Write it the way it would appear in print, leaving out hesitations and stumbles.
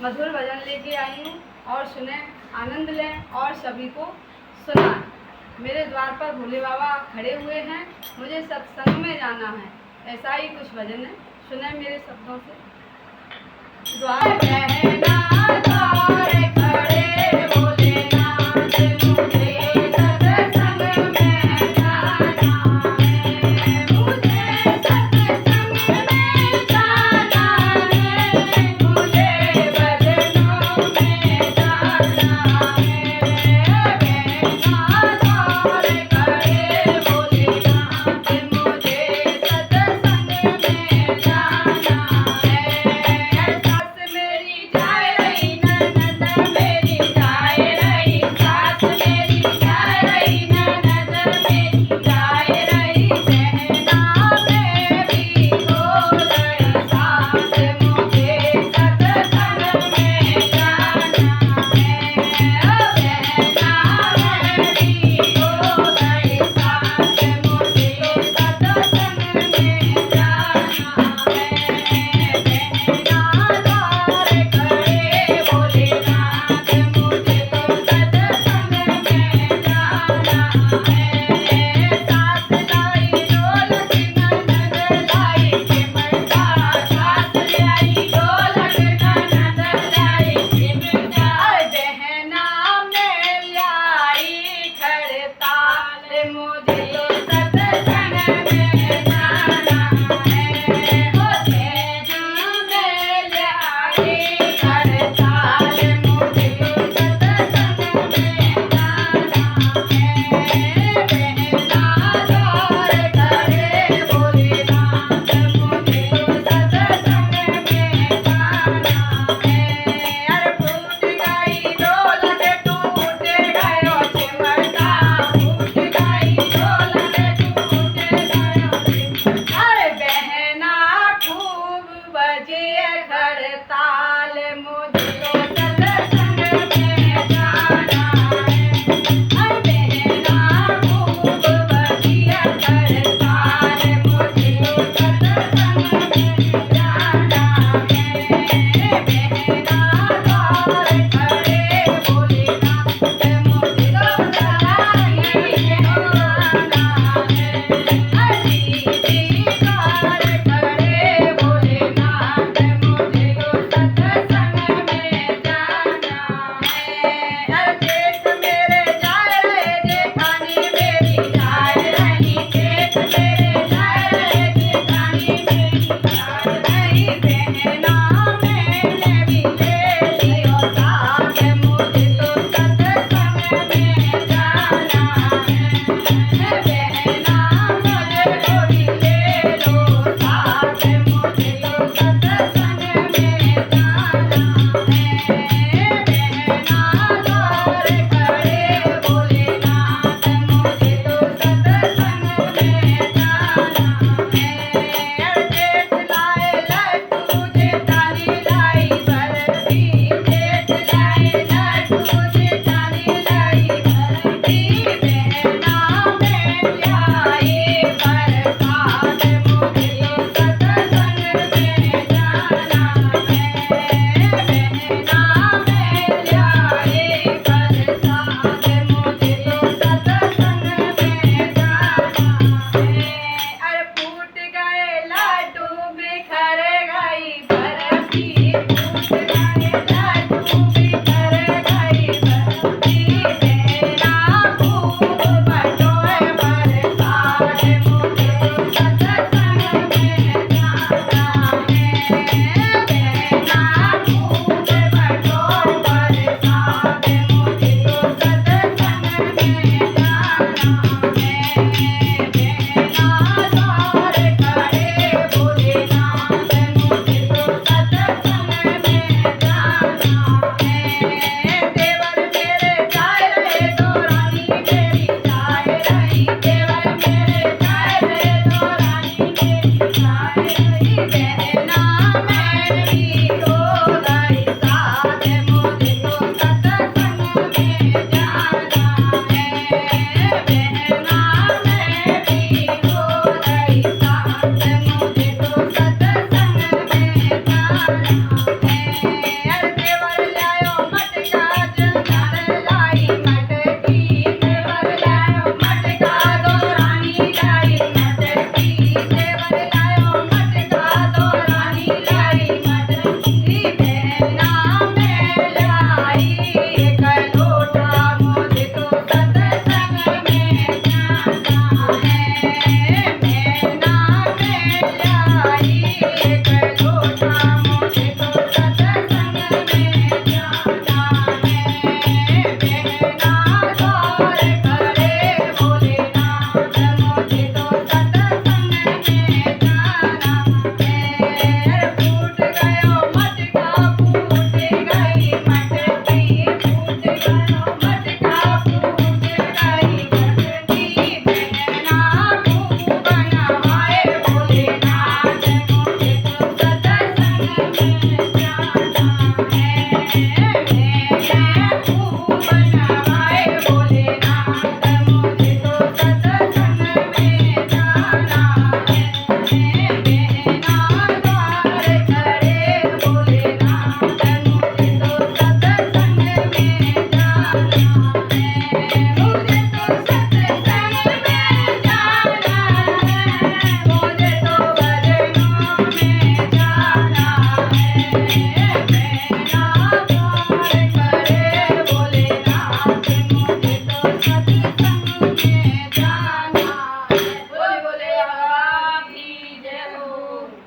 मधुर भजन लेके आई हूँ और सुने, आनंद लें और सभी को सुनाएं। मेरे द्वार पर भोले बाबा खड़े हुए हैं, मुझे सत्संग में जाना है। ऐसा ही कुछ भजन है, सुने मेरे शब्दों से। द्वार कहना द्वार खड़े भोलेनाथ, मुझे सत्संग में जाना है। मुझे सत्संग में जाना है, मुझे भजनों में जाना है। कहना द्वार खड़े भोलेनाथ, मुझे सत्संग में जाना है। सास मेरी जाए रही, ननद मेरी जाए रही, सास मेरी जाए रही, ननद मेरी जाए रही, बहना मेरी हो गई सास, मुझे सत्संग में जाना है। बहना मेरी हो गई सास, मुझे सत्संग में जाना है। बहना द्वार खड़े भोलेनाथ, मुझे सत्संग में जाना है। सास लाई ढोलक, ननद लाई चिमटा, सास लाई ढोलक, ननद लाई चिमटा, बहना में लाई खड़ताल, मुझे